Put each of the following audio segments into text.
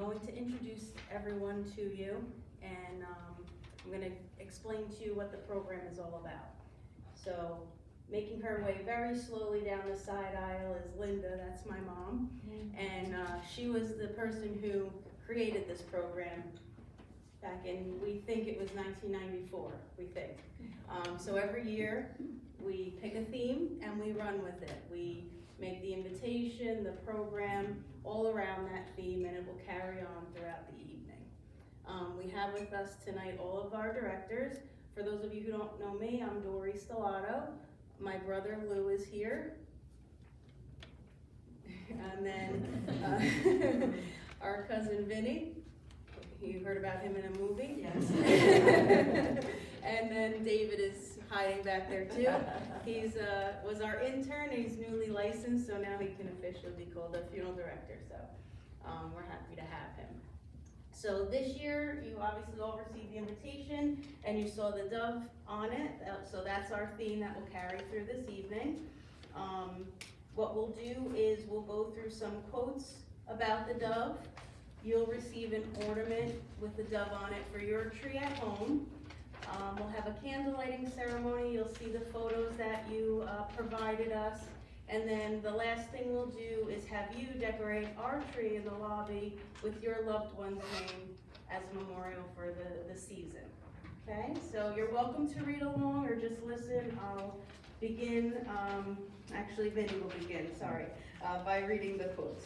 going to introduce everyone to you, and I'm going to explain to you what the program is all about. So, making her way very slowly down the side aisle is Linda, that's my mom, and she was the person who created this program back in, we think it was 1994, we think. So every year, we pick a theme and we run with it. We make the invitation, the program, all around that theme, and it will carry on throughout the evening. We have with us tonight all of our directors. For those of you who don't know me, I'm Stellato. My brother Lou is here. And then our cousin Vinny. You heard about him in a movie? Yes. And then David is hiding back there too. He's was our intern. He's newly licensed, so now he can officially be called a funeral director. So we're happy to have him. So this year, you obviously all received the invitation, and you saw the dove on it. So that's our theme that will carry through this evening. What we'll do is we'll go through some quotes about the dove. You'll receive an ornament with the dove on it for your tree at home. We'll have a candle lighting ceremony. You'll see the photos that you provided us. And then the last thing we'll do is have you decorate our tree in the lobby with your loved one's name as a memorial for the season. Okay, so you're welcome to read along or just listen. I'll begin, actually Vinny will begin, sorry, by reading the quotes.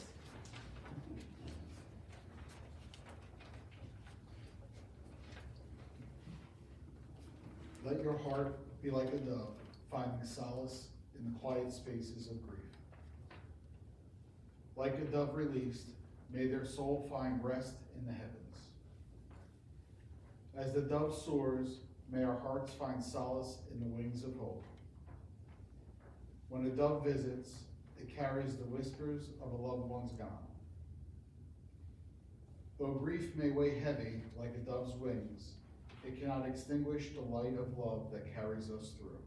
Let your heart be like a dove, finding solace in the quiet spaces of grief. Like a dove released, may their soul find rest in the heavens. As the dove soars, may our hearts find solace in the wings of hope. When a dove visits, it carries the whispers of a loved one's gone. Though grief may weigh heavy like a dove's wings, it cannot extinguish the light of love that carries us through.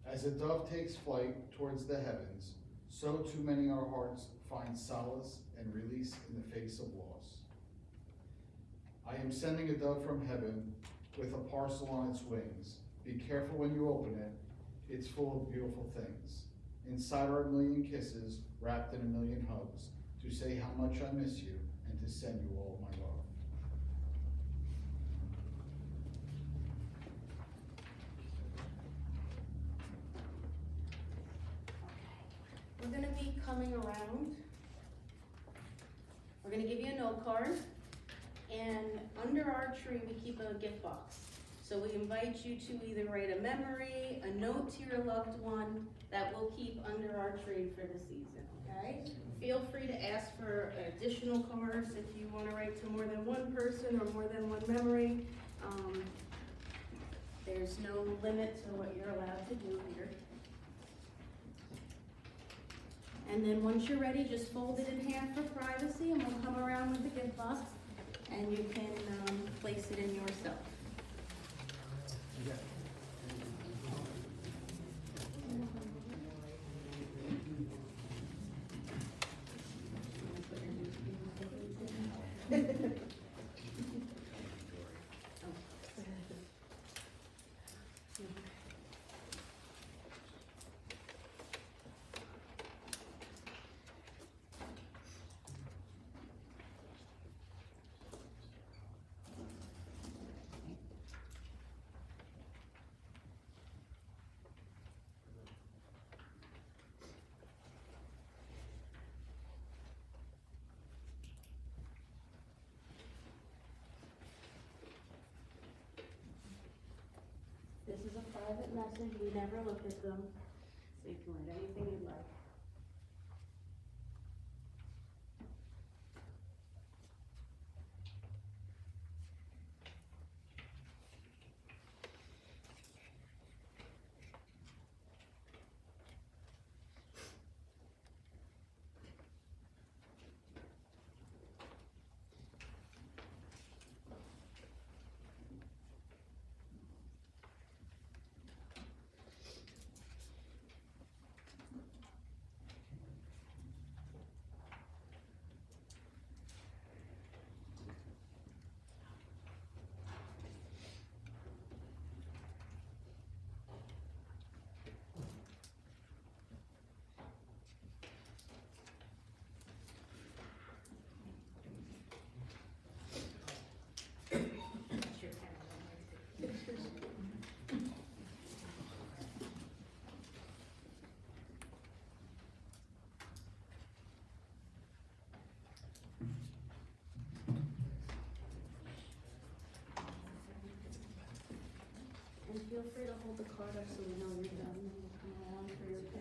As a dove takes flight towards the heavens, so too many our hearts find solace and release in the face of loss. I am sending a dove from heaven with a parcel on its wings. Be careful when you open it. It's full of beautiful things. Inside are a million kisses, wrapped in a million hugs, to say how much I miss you and to send you all my love. We're going to be coming around. We're going to give you a note card, and under our tree we keep a gift box. So we invite you to either write a memory, a note to your loved one that we'll keep under our tree for the season, okay? Feel free to ask for additional cards if you want to write to more than one person or more than one memory. There's no limit to what you're allowed to do here. And then once you're ready, just fold it in half for privacy, and we'll come around with the gift box, and you can place it in yourself. This is a private message. We never look at them, so you can write anything you'd like. feel free to hold the card up so we know you're done, and we'll come along for your pin.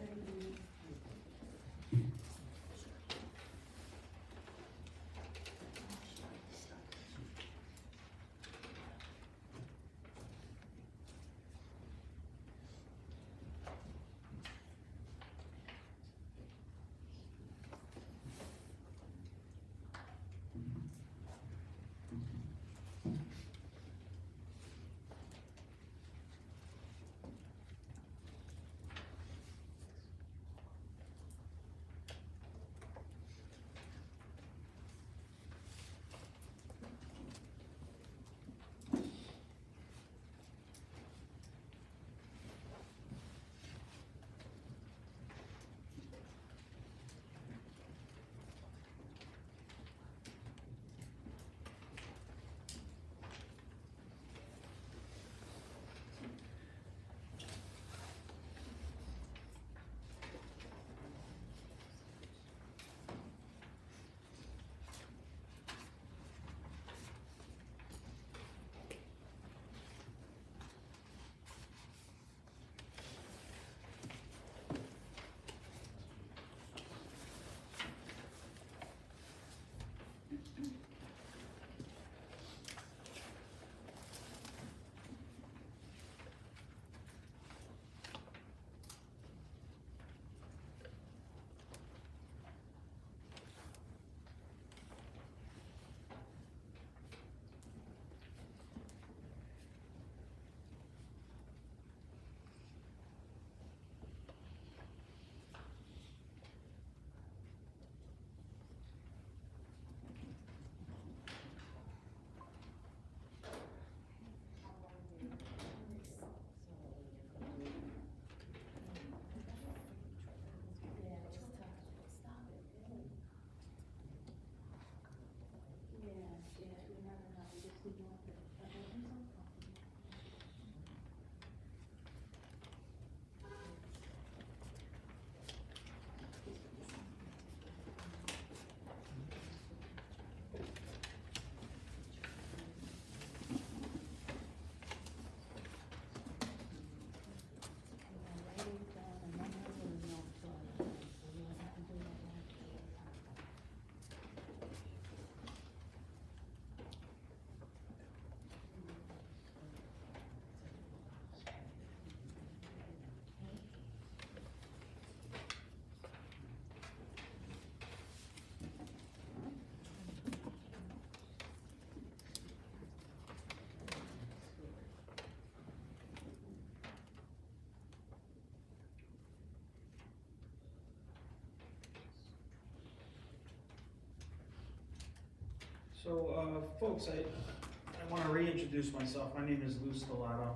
So, folks, I want to reintroduce myself. My name is Stellato.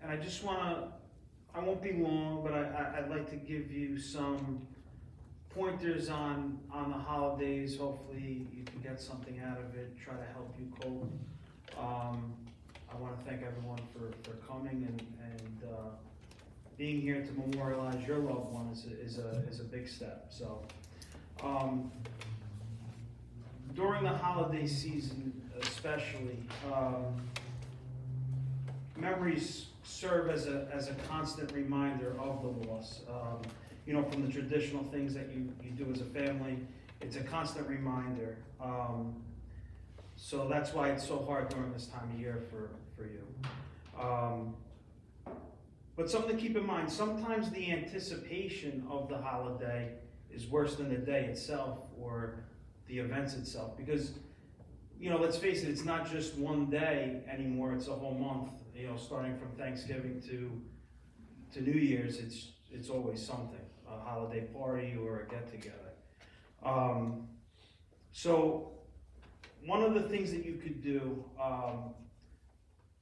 And I just want to, I won't be long, but I'd like to give you some pointers on the holidays. Hopefully you can get something out of it, try to help you cope. I want to thank everyone for coming and being here to memorialize your loved one is a big step. So, during the holiday season especially, memories serve as a constant reminder of the loss. You know, from the traditional things that you do as a family, it's a constant reminder. So that's why it's so hard during this time of year for you. But something to keep in mind, sometimes the anticipation of the holiday is worse than the day itself or the events itself. Because, you know, let's face it, it's not just one day anymore, it's a whole month. You know, starting from Thanksgiving to New Year's, it's always something, a holiday party or a get-together. So one of the things that you could do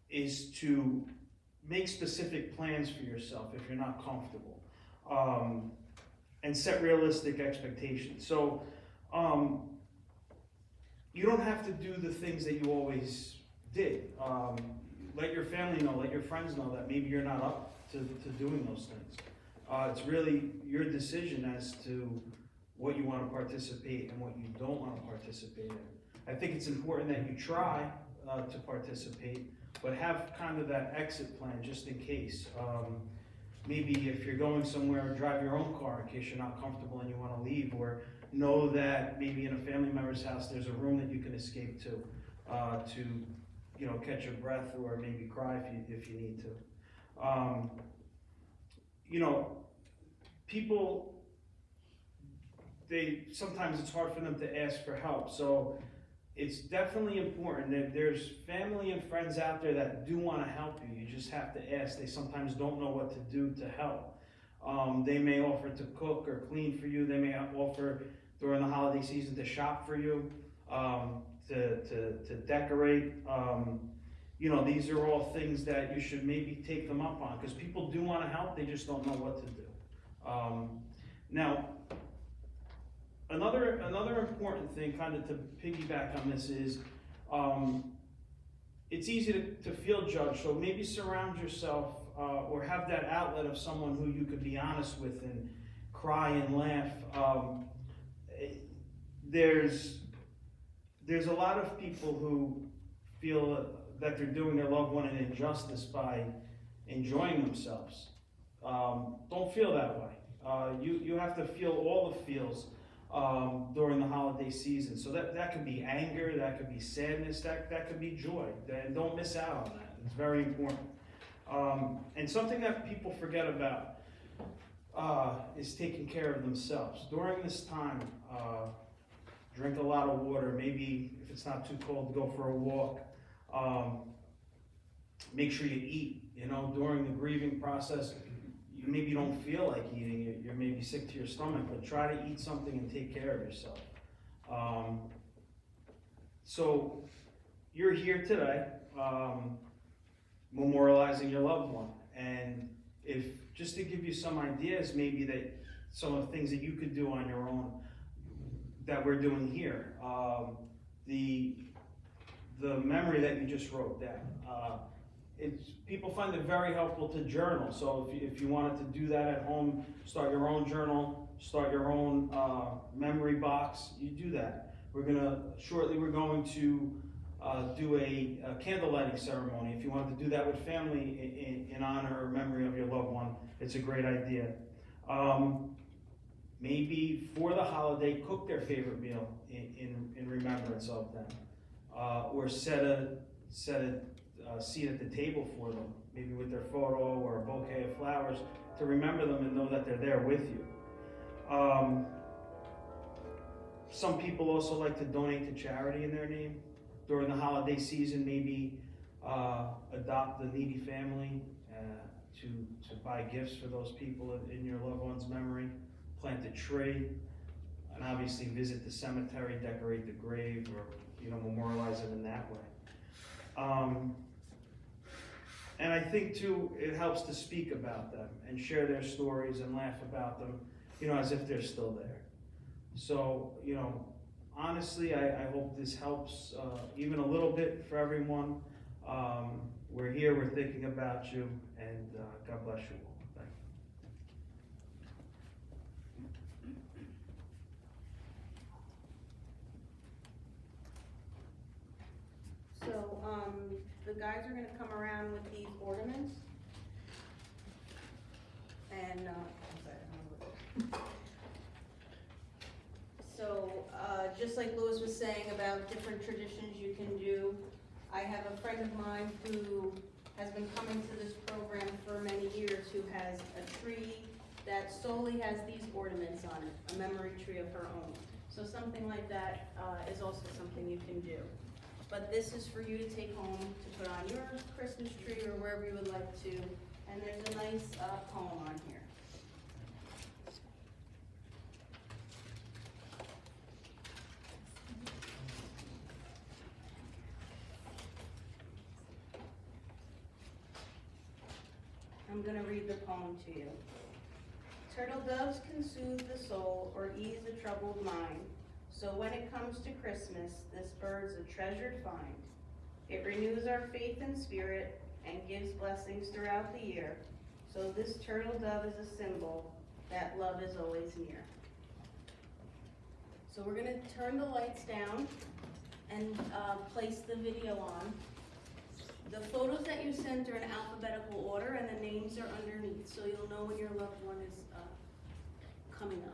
is to make specific plans for yourself if you're not comfortable, and set realistic expectations. So you don't have to do the things that you always did. Let your family know, let your friends know that maybe you're not up to doing those things. It's really your decision as to what you want to participate and what you don't want to participate in. I think it's important that you try, to participate, but have kind of that exit plan just in case. Maybe if you're going somewhere, drive your own car in case you're not comfortable and you wanna leave, or know that maybe in a family member's house, there's a room that you can escape to, you know, catch your breath or maybe cry if you need to. You know, people, sometimes it's hard for them to ask for help, so it's definitely important that there's family and friends out there that do want to help you. You just have to ask. They sometimes don't know what to do to help. They may offer to cook or clean for you. They may offer during the holiday season to shop for you, to decorate. You know, these are all things that you should maybe take them up on, because people do want to help. They just don't know what to do. Now, Another important thing, kind of to piggyback on this, is it's easy to feel judged, so maybe surround yourself or have that outlet of someone who you could be honest with and cry and laugh. There's a lot of people who feel that they're doing their loved one an injustice by enjoying themselves. Don't feel that way. You have to feel all the feels during the holiday season. So that could be anger, that could be sadness, that could be joy. And don't miss out on that. It's very important. And something that people forget about is taking care of themselves. During this time, drink a lot of water. Maybe if it's not too cold, go for a walk. Make sure you eat. You know, during the grieving process, you maybe don't feel like eating, you're maybe sick to your stomach, but try to eat something and take care of yourself. So you're here today, memorializing your loved one, and if just to give you some ideas, maybe that some of the things that you could do on your own that we're doing here. The memory that you just wrote down. People find it very helpful to journal. So if you wanted to do that at home, start your own journal, start your own memory box, you do that. Shortly we're going to do a candle lighting ceremony. If you wanted to do that with family in honor or memory of your loved one, it's a great idea. Maybe for the holiday, cook their favorite meal in remembrance of them, or set a seat at the table for them, maybe with their photo or a bouquet of flowers to remember them and know that they're there with you. Some people also like to donate to charity in their name. During the holiday season, maybe adopt a needy family to buy gifts for those people in your loved one's memory, plant a tree, and obviously visit the cemetery, decorate the grave, or memorialize it in that way. And I think too, it helps to speak about them and share their stories and laugh about them, as if they're still there. So, honestly, I hope this helps even a little bit for everyone. We're here, we're thinking about you, and God bless you all. Thank you. So, the guys are gonna come around with these ornaments. And, just like Louis was saying about different traditions you can do, I have a friend of mine who has been coming to this program for many years, who has a tree that solely has these ornaments on it, a memory tree of her own. So something like that is also something you can do. But this is for you to take home to put on your Christmas tree or wherever you would like to. And there's a nice poem on here. I'm going to read the poem to you. Turtle doves can soothe the soul or ease a troubled mind. So when it comes to Christmas, this bird's a treasured find. It renews our faith and spirit and gives blessings throughout the year. So this turtle dove is a symbol that love is always near. So we're going to turn the lights down, and place the video on. The photos that you sent are in alphabetical order and the names are underneath, so you'll know when your loved one is coming up.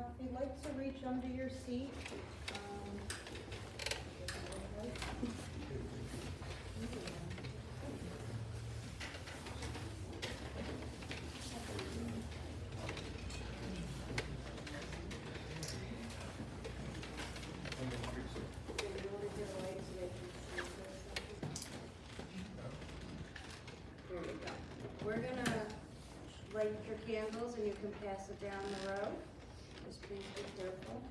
if you'd like to reach under your seat, There you go. We're gonna light your candles and you can pass it down the row. Just please be careful.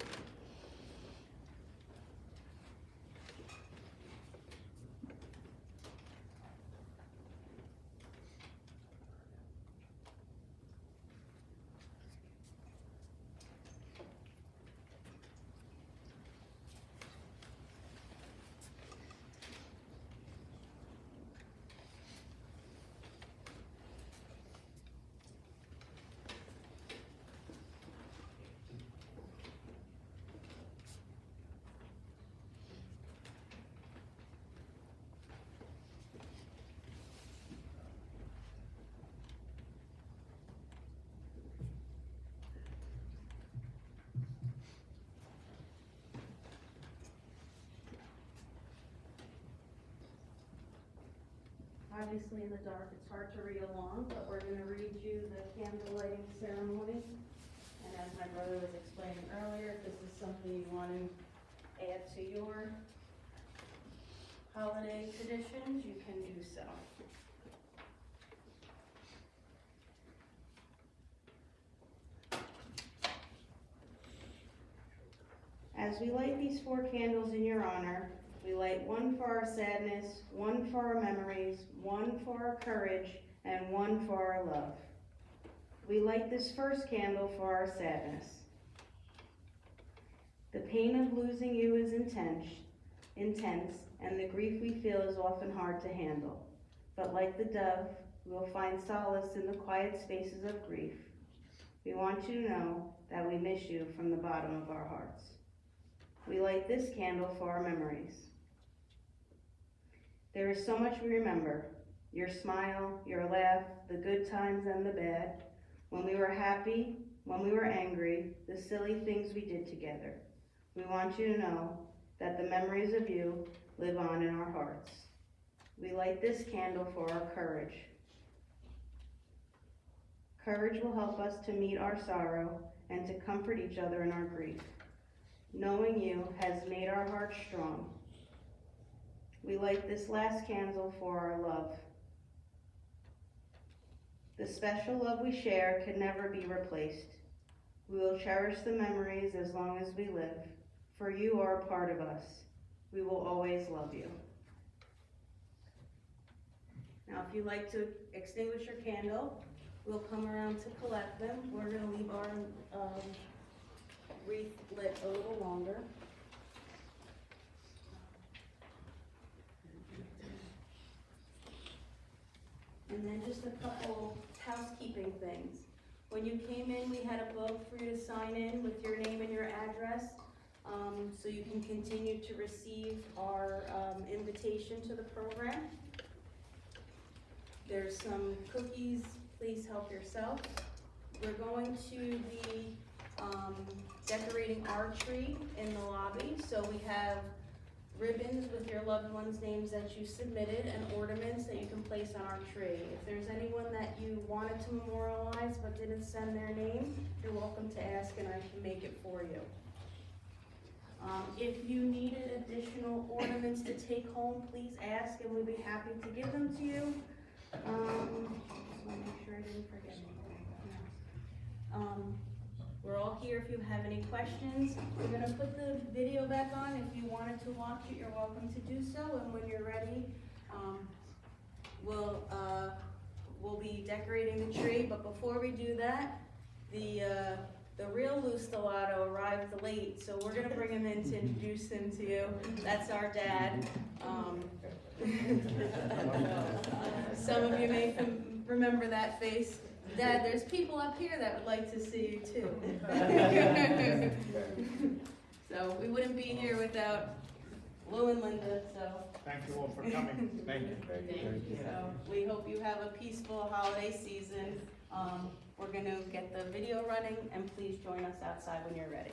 Obviously in the dark it's hard to read along, but we're gonna read you the candle lighting ceremony. And as my brother was explaining earlier, if this is something you want to add to your holiday traditions, you can do so. As we light these 4 candles in your honor, we light one for our sadness, one for our memories, one for our courage, and one for our love. We light this first candle for our sadness. The pain of losing you is intense, and the grief we feel is often hard to handle. But like the dove, we will find solace in the quiet spaces of grief. We want you to know that we miss you from the bottom of our hearts. We light this candle for our memories. There is so much we remember. Your smile, your laugh, the good times and the bad. When we were happy, when we were angry, the silly things we did together. We want you to know that the memories of you live on in our hearts. We light this candle for our courage. Courage will help us to meet our sorrow and to comfort each other in our grief. Knowing you has made our hearts strong. We light this last candle for our love. The special love we share can never be replaced. We will cherish the memories as long as we live, for you are a part of us. We will always love you. Now, if you'd like to extinguish your candle, we'll come around to collect them. We're going to leave our wreath lit a little longer. And then just a couple housekeeping things. When you came in, we had a book for you to sign in with your name and your address, so you can continue to receive our invitation to the program. There's some cookies, please help yourself. We're going to be decorating our tree in the lobby, so we have ribbons with your loved ones' names that you submitted and ornaments that you can place on our tree. If there's anyone that you wanted to memorialize but didn't send their name, you're welcome to ask and I can make it for you. If you needed additional ornaments to take home, please ask and we'd be happy to give them to you. Just want to make sure I didn't forget anything. We're all here if you have any questions. We're going to put the video back on. If you wanted to watch it, you're welcome to do so. And when you're ready, we'll be decorating the tree. But before we do that, the real Lou Stellato arrived late, so we're going to bring him in to introduce him to you. That's our dad. Some of you may remember that face. Dad, there's people up here that would like to see you too. So we wouldn't be here without Lou and Linda, so. Thank you all for coming. Thank you. So we hope you have a peaceful holiday season. We're gonna get the video running, and please join us outside when you're ready.